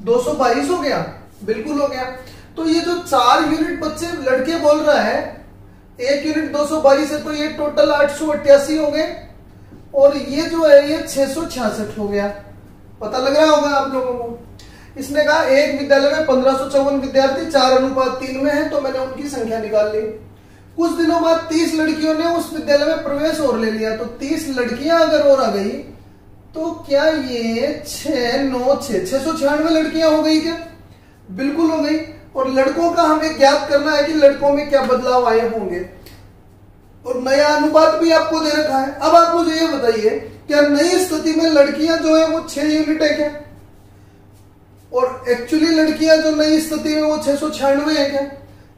222 हो गया? बिल्कुल हो गया। तो ये जो 4 यूनिट बच्चे लड़के बोल रहा है, एक यूनिट 222 है, तो ये टोटल 888 हो गए और ये जो है ये 666 हो गया। पता लग रहा होगा आप लोगों को। इसने कहा एक विद्यालय में 1554 विद्यार्थी 4:3 में है, तो मैंने उनकी संख्या निकाल ली। कुछ दिनों बाद 30 लड़कियों ने उस विद्यालय में प्रवेश और ले लिया, तो 30 लड़कियां अगर और आ गई तो क्या ये 6 9 6 696 लड़कियां हो गई क्या? बिल्कुल हो गई। और लड़कों का हमें ज्ञात करना है कि लड़कों में क्या बदलाव आए होंगे, और नया अनुपात भी आपको दे रखा है। अब आप मुझे ये बताइए, क्या नई स्थिति में लड़कियां जो है वो 6 यूनिट है क्या? और एक्चुअली लड़कियां जो नई स्थिति में वो 696 है क्या?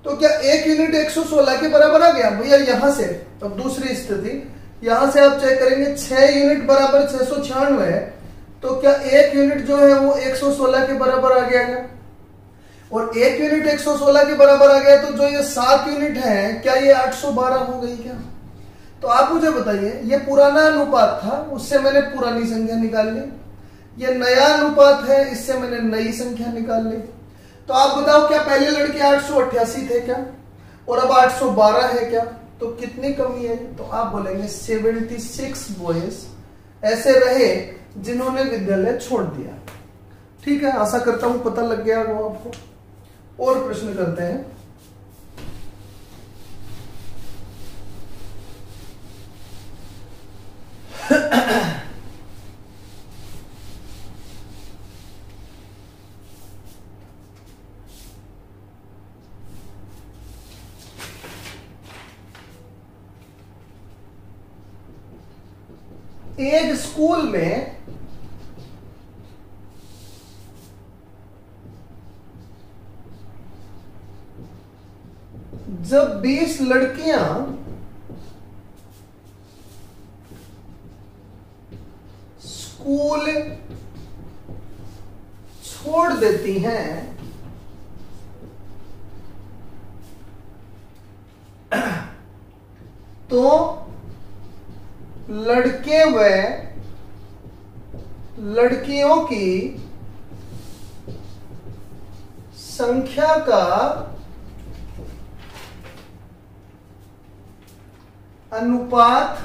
तो क्या एक यूनिट 116 के बराबर आ गया भैया? यहां से अब दूसरी स्थिति, यहां से आप चेक करेंगे 6 यूनिट बराबर 696 है, तो क्या एक यूनिट जो है वो 116 के बराबर आ गया क्या? और एक यूनिट 116 के बराबर आ गया, तो जो ये 7 यूनिट है क्या ये 812 हो गई क्या? तो आप मुझे बताइए, ये पुराना अनुपात था, उससे मैंने पुरानी संख्या निकाल ली। ये नया अनुपात है, इससे मैंने नई संख्या निकाल ली। तो आप बताओ क्या पहले लड़के 888 थे क्या और अब 812 है क्या? तो कितनी कमी है? तो आप बोलेंगे 76 बॉयज ऐसे रहे जिन्होंने विद्यालय छोड़ दिया। ठीक है, आशा करता हूं पता लग गया वो आपको। और प्रश्न करते हैं। एक स्कूल में जब 20 लड़कियां स्कूल छोड़ देती हैं तो लड़के व लड़कियों की संख्या का अनुपात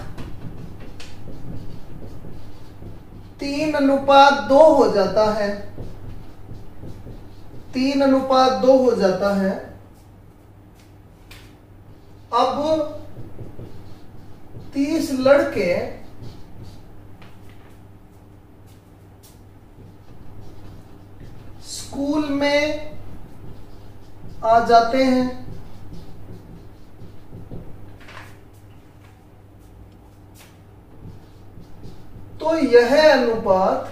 3:2 हो जाता है। 3:2 हो जाता है। अब 30 लड़के स्कूल में आ जाते हैं तो यह अनुपात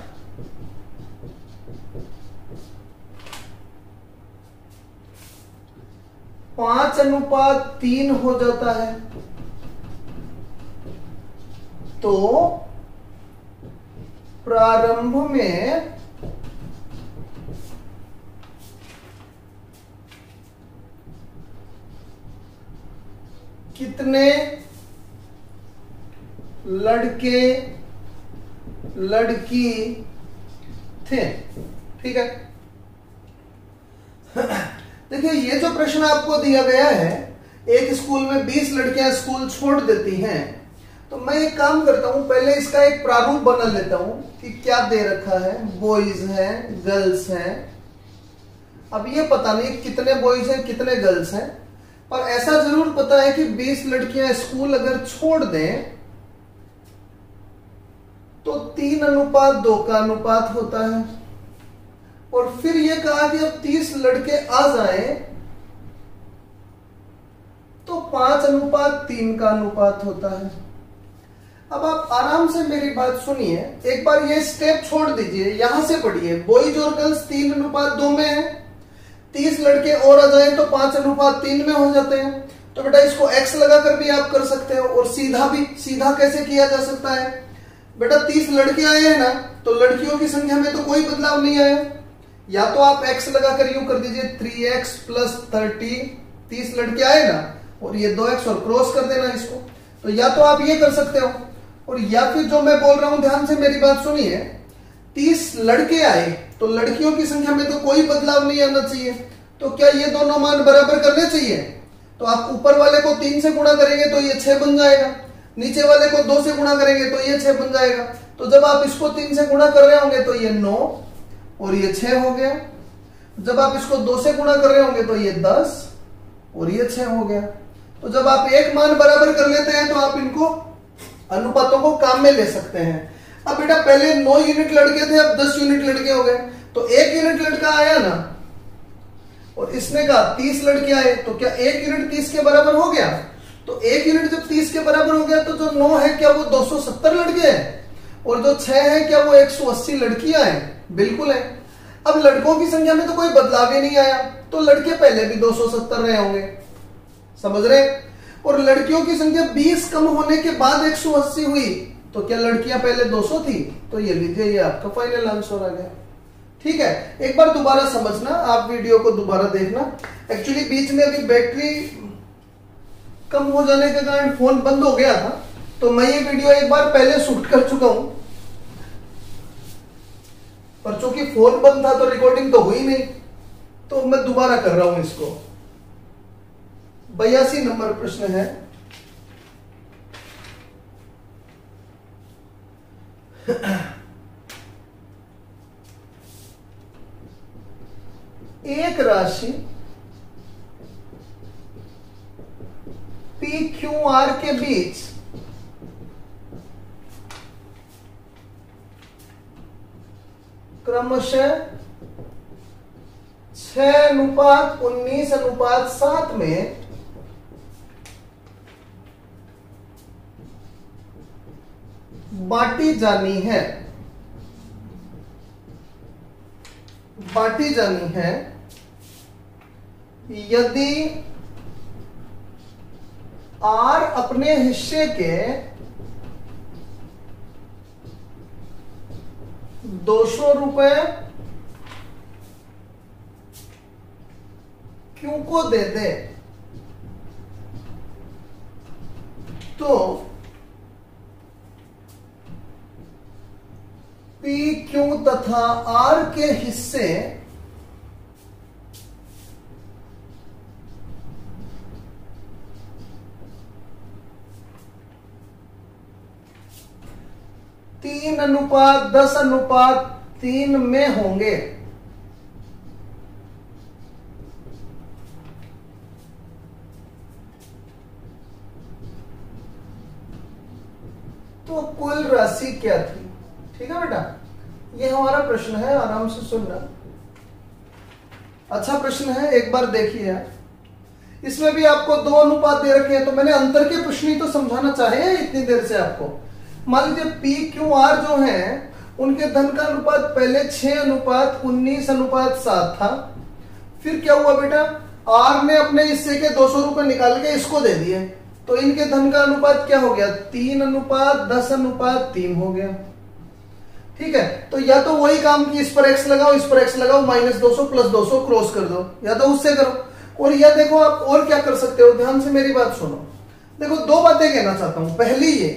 5:3 हो जाता है। तो प्रारंभ में कितने लड़के लड़की थे? ठीक है, देखिए ये जो प्रश्न आपको दिया गया है, एक स्कूल में 20 लड़कियां स्कूल छोड़ देती हैं, तो मैं एक काम करता हूं, पहले इसका एक प्रारूप बना लेता हूं कि क्या दे रखा है। बॉयज हैं, गर्ल्स हैं। अब ये पता नहीं कितने बॉयज हैं कितने गर्ल्स हैं, पर ऐसा जरूर पता है कि 20 लड़कियां स्कूल अगर छोड़ दें तो 3:2 का अनुपात होता है। और फिर ये कहा कि अब 30 लड़के आ जाएं तो 5:3 का अनुपात होता है। अब आप आराम से मेरी बात सुनिए, एक बार ये स्टेप छोड़ दीजिए, यहां से पढ़िए। बॉयज और गर्ल्स 3:2 में है, 30 लड़के और आ जाएं तो 5:3 में हो जाते हैं। तो बेटा इसको x लगाकर भी आप कर सकते हो, और सीधा कैसे किया जा सकता है? बेटा 30 लड़के आए हैं ना, तो लड़कियों की संख्या में तो कोई बदलाव नहीं आया। या तो आप x लगाकर यूं कर दीजिए 3x + 30, 30 लड़के आए ना, और ये 2x और क्रॉस कर देना इसको। तो या तो आप ये कर सकते हो, और या फिर जो मैं बोल रहा हूं ध्यान से मेरी बात सुनिए, 30 लड़के आए तो लड़कियों की संख्या में तो कोई बदलाव नहीं आना चाहिए। तो क्या ये दोनों मान बराबर करने चाहिए? तो आप ऊपर वाले को 3 से गुणा करेंगे तो ये 6 बन जाएगा, नीचे वाले को 2 से गुणा करेंगे तो ये 6 बन जाएगा। तो जब आप इसको 3 से गुणा कर रहे होंगे तो ये 9 और ये 6 हो गया। जब आप इसको 2 से गुणा कर रहे होंगे तो ये 10 और ये 6 हो गया। तो जब आप एक मान बराबर कर लेते हैं तो आप इनको अनुपातों को काम में ले सकते हैं। अब बेटा पहले 9 यूनिट लड़के थे, अब 10 यूनिट लड़के हो गए, तो 1 यूनिट लड़का आया ना, और इसने कहा 30 लड़के आए, तो क्या 1 यूनिट 30 के बराबर हो गया? तो 1 यूनिट जब 30 के बराबर हो गया तो जो 9 है क्या वो 270 लड़के हैं, और जो 6 है क्या वो 180 लड़कियां हैं? बिल्कुल है। अब लड़कों की संख्या में तो कोई बदलाव ही नहीं आया, तो लड़के पहले भी 270 रहे होंगे, समझ रहे? और लड़कियों की संख्या 20 कम होने के बाद 180 हुई, तो क्या लड़कियां पहले 200 थी? तो ये लीजिए, ये आपका फाइनल आंसर आ गया। ठीक है, एक बार दोबारा समझना, आप वीडियो को दोबारा देखना। एक्चुअली बीच में अभी बैटरी कम हो जाने के कारण फोन बंद हो गया था, तो मैं ये वीडियो एक बार पहले शूट कर चुका हूं, पर चूंकि फोन बंद था तो रिकॉर्डिंग तो हुई नहीं, तो मैं दोबारा कर रहा हूं इसको। 82 नंबर प्रश्न है, एक राशि पी क्यू आर के बीच क्रमशः 6:19:7 में बांटी जानी है, यदि आर अपने हिस्से के 200 रुपए क्यू को दे दे, तो पी क्यू तथा आर के हिस्से तीन 3:10:3 में होंगे। तो कुल राशि क्या थी? ठीक है बेटा, ये हमारा प्रश्न है, आराम से सुनना। अच्छा प्रश्न है, एक बार देखिए। इसमें भी आपको 2 अनुपात दे रखे हैं, तो मैंने अंतर के प्रश्न ही तो समझाना चाहे इतनी देर से आपको। मान लीजिए पी क्यू आर जो है उनके धन का अनुपात पहले 6:19:7 था। फिर क्या हुआ बेटा, आर ने अपने हिस्से के 200 रुपए निकाल के इसको दे दिए, तो इनके धन का अनुपात क्या हो गया, 3:10:3 हो गया। ठीक है, तो या तो वही काम की इस पर एक्स लगाओ, इस पर एक्स लगाओ, -200 + 200 क्रॉस कर दो, या तो उससे करो। और या देखो आप और क्या कर सकते हो, ध्यान से मेरी बात सुनो। देखो 2 बातें कहना चाहता हूं। पहली ये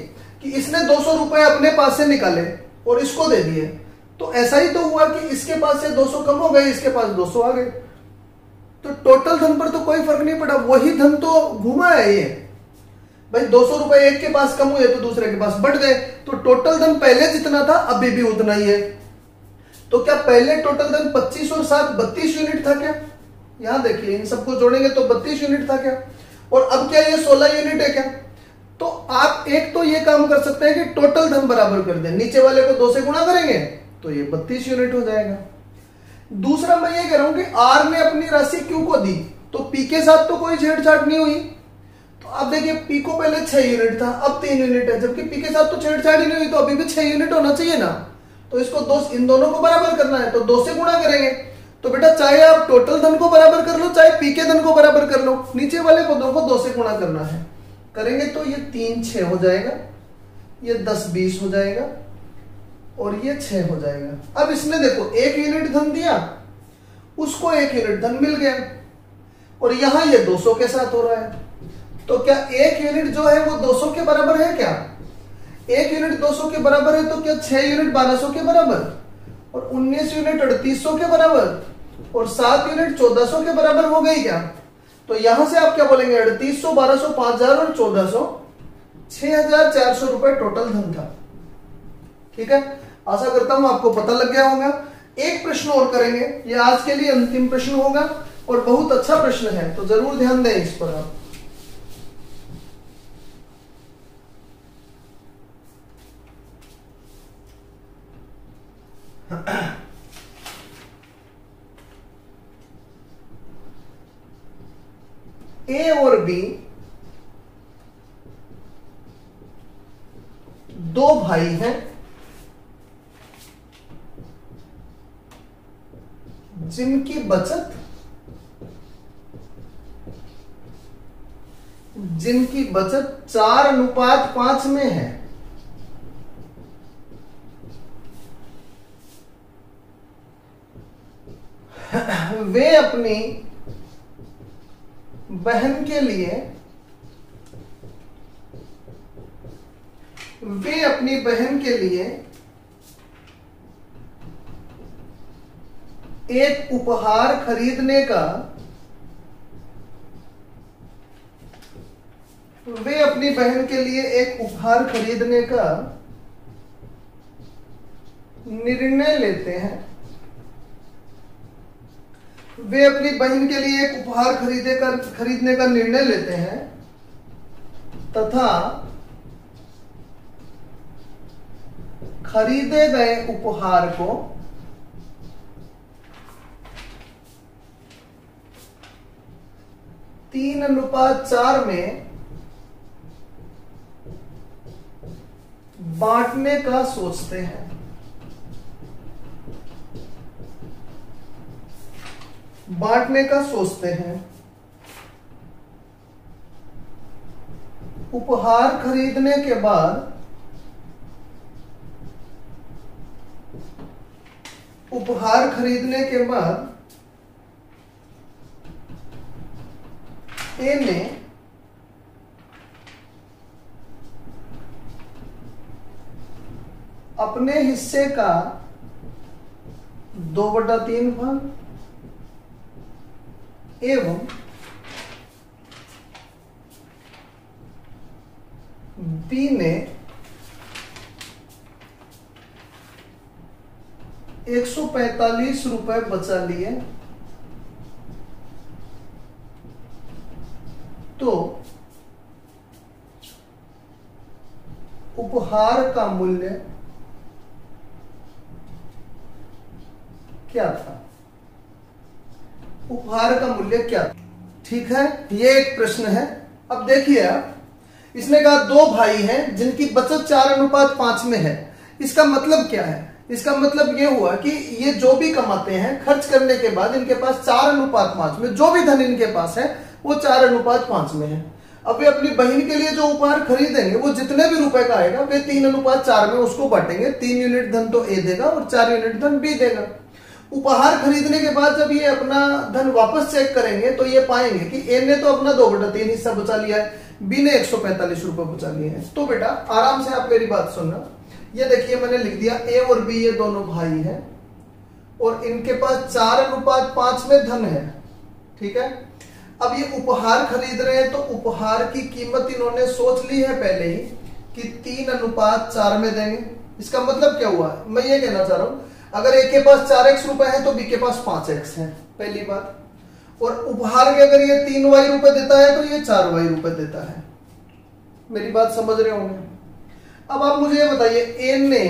कि इसने 200 रुपए अपने पास से निकाले और इसको दे दिए, तो ऐसा ही तो हुआ कि इसके पास से 200 कम हो गए, इसके पास 200 आ गए। तो टोटल धन पर तो कोई फर्क नहीं पड़ा, वही धन तो घूमा है ये भाई। 200 रुपए एक के पास कम हुए तो दूसरे के पास बढ़ गए, तो टोटल धन पहले जितना था अभी भी उतना ही है। तो क्या पहले टोटल धन 25 और 7 32 यूनिट था क्या? यहां देखिए, इन सबको जोड़ेंगे तो 32 यूनिट था क्या? और अब क्या ये 16 यूनिट है क्या? तो आप एक तो ये काम कर सकते हैं कि टोटल धन बराबर कर दें, नीचे वाले को 2 से गुणा करेंगे तो ये 32 यूनिट हो जाएगा। दूसरा मैं ये कह रहा हूं कि आर ने अपनी राशि क्यू को दी, तो पी के साथ तो कोई छेड़छाड़ नहीं हुई। तो अब देखिए पी को पहले 6 यूनिट था, अब 3 यूनिट है, जबकि पी के साथ तो छेड़छाड़ ही नहीं हुई, तो अभी भी 6 यूनिट होना चाहिए ना। तो इसको इन दोनों को बराबर करना है, तो 2 से गुणा करेंगे। तो बेटा चाहे आप टोटल धन को बराबर कर लो, चाहे पी के धन को बराबर कर लो, नीचे वाले पदों को 2 से गुणा करना है। करेंगे तो ये 3 6 हो जाएगा, ये 10 20 हो जाएगा, और ये 6 हो जाएगा। अब इसने देखो 1 यूनिट धन दिया, उसको 1 यूनिट धन मिल गया, और यहां ये 200 के साथ हो रहा है। तो क्या 1 यूनिट जो है वो 200 के बराबर है क्या? 1 यूनिट 200 के बराबर है, तो क्या 6 यूनिट 1200 के बराबर, और 19 यूनिट 3800 के बराबर, और 7 यूनिट 1400 के बराबर हो गई क्या? तो यहां से आप क्या बोलेंगे, 3800 1200 5000 और 1400 6400 रुपए टोटल धन था। ठीक है, आशा करता हूं आपको पता लग गया होगा। एक प्रश्न और करेंगे, ये आज के लिए अंतिम प्रश्न होगा, और बहुत अच्छा प्रश्न है, तो जरूर ध्यान दें इस पर आप। ए और बी 2 भाई हैं, जिनकी बचत 4:5 में है। वे अपनी बहन के लिए एक उपहार खरीदने का निर्णय लेते हैं, वे अपनी बहन के लिए एक उपहार खरीदने का निर्णय लेते हैं तथा खरीदे गए उपहार को तीन अनुपात 4 में बांटने का सोचते हैं। उपहार खरीदने के बाद ए ने अपने हिस्से का 2/3 भाग एवं बी ने 145 रुपए बचा लिए, तो उपहार का मूल्य क्या था? ठीक है, ये एक प्रश्न है। अब देखिए आप, इसने कहा दो भाई हैं जिनकी बचत 4:5 में है। इसका मतलब क्या है? इसका मतलब ये हुआ कि ये जो भी कमाते हैं खर्च करने के बाद इनके पास 4:5 में, जो भी धन इनके पास है वो 4:5 में है। अब वे अपनी बहन के लिए जो उपहार खरीदेंगे वो जितने भी रुपए का आएगा वे 3:4 में उसको बांटेंगे। 3 यूनिट धन तो ए देगा और 4 यूनिट धन बी देगा। उपहार खरीदने के बाद जब ये अपना धन वापस चेक करेंगे तो ये पाएंगे कि ए ने तो अपना 2/3 हिस्सा बचा लिया है, बी ने 145 रुपए बचा लिए हैं। तो बेटा आराम से आप मेरी बात सुनना। ये देखिए मैंने लिख दिया ए और बी ये दोनों भाई हैं और इनके पास 4:5 में धन है। ठीक है, अब ये उपहार खरीद रहे हैं तो उपहार की कीमत इन्होंने सोच ली है पहले ही कि 3:4 में देंगे। इसका मतलब क्या हुआ? मैं ये कहना चाह रहा हूं, अगर ए के पास 4x रुपए है तो बी के पास 5x है, पहली बात। और उपहार के अगर ये 3y रुपए देता है तो ये 4y रुपए देता है। मेरी बात समझ रहे होंगे? अब आप मुझे ये बताइए, ए ने,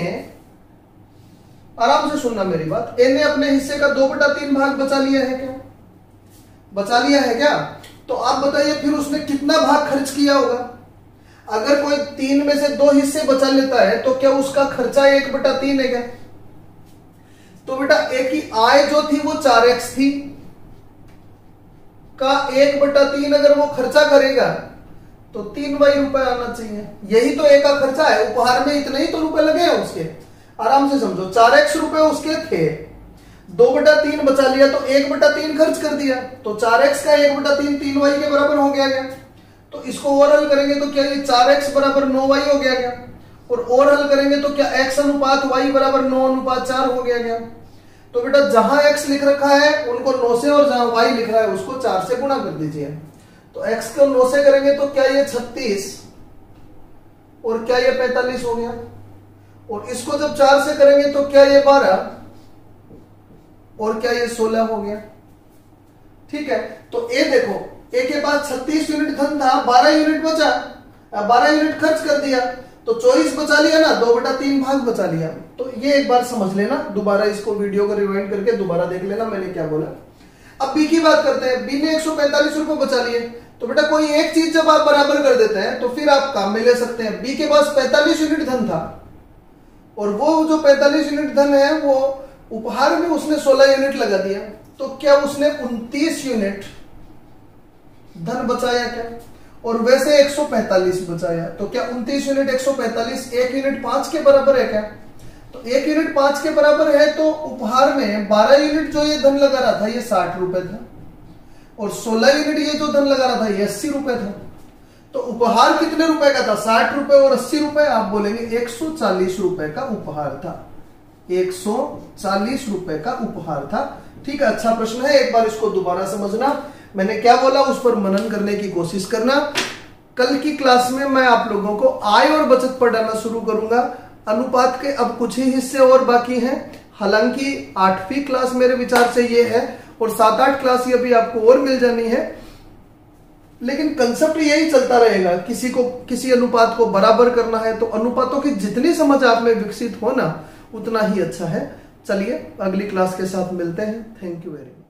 आराम से सुनना मेरी बात, ए ने अपने हिस्से का 2/3 भाग बचा लिया है क्या? तो आप बताइए फिर उसने कितना भाग खर्च किया होगा? अगर कोई 3 में से 2 हिस्से बचा लेता है तो क्या उसका खर्चा 1/3 है क्या? तो बेटा ए की आय जो थी वो 4x थी, का 1/3 अगर वो खर्चा करेगा तो 3y रुपए आना चाहिए। यही तो ए का खर्चा है। उपहार में इतने ही तो रुपए लगे हैं उसके। आराम से समझो, 4x रुपए उसके थे, 2/3 बचा लिया तो 1/3 खर्च कर दिया, तो 4x का 1/3 3y के बराबर हो गया क्या? तो इसको और हल करेंगे तो क्या ये 4x बराबर 9y हो गया क्या? और हल करेंगे तो क्या x अनुपात y बराबर 9:4 हो गया क्या? तो बेटा जहां x लिख रखा है उनको 9 से और जहां y लिख रहा है उसको 4 से गुणा कर दीजिए। तो x को 9 से करेंगे तो क्या ये 36 और क्या ये 45 हो गया? और इसको जब 4 से करेंगे तो क्या ये 12 और क्या ये 16 हो गया? ठीक है, तो ए देखो, ए के पास 36 यूनिट धन था, 12 यूनिट बचा, 12 यूनिट खर्च कर दिया तो 24 बचा लिया ना, 2/3 भाग बचा लिया। तो ये एक बार समझ लेना, दोबारा इसको वीडियो को रिवाइंड करके दोबारा देख लेना मैंने क्या बोला। अब बी की बात करते हैं। बी ने 145 रुपए बचा लिए। तो बेटा कोई एक चीज जब आप बराबर कर देते हैं तो फिर आप काम में ले सकते हैं। बी के पास 45 यूनिट धन था और वो जो 45 यूनिट धन है वो उपहार में उसने 16 यूनिट लगा दिया, तो क्या उसने 29 यूनिट धन बचाया क्या? और वैसे 145 बचाया, तो क्या 29 यूनिट 145 1 यूनिट 5 के बराबर है क्या? तो 1 यूनिट 5 के बराबर है तो उपहार में 12 यूनिट जो ये धन लगा रहा था ये 60 रुपए था और 16 यूनिट ये जो धन लगा रहा था ये 80 रुपए था। तो उपहार कितने रुपए का था? 60 रुपए और 80 रुपए। आप बोलेंगे 140 रुपए का उपहार था। 140 रुपए का उपहार था। ठीक है, अच्छा प्रश्न है, एक बार इसको दोबारा समझना। मैंने क्या बोला उस पर मनन करने की कोशिश करना। कल की क्लास में मैं आप लोगों को आय और बचत पढ़ाना शुरू करूंगा। अनुपात के अब कुछ ही हिस्से और बाकी हैं। हालांकि 8वीं क्लास मेरे विचार से ये है और 7-8 क्लास ये भी आपको और मिल जानी है, लेकिन कंसेप्ट यही चलता रहेगा। किसी अनुपात को बराबर करना है तो अनुपातों की जितनी समझ आप में विकसित हो ना, उतना ही अच्छा है। चलिए अगली क्लास के साथ मिलते हैं। Thank you very much.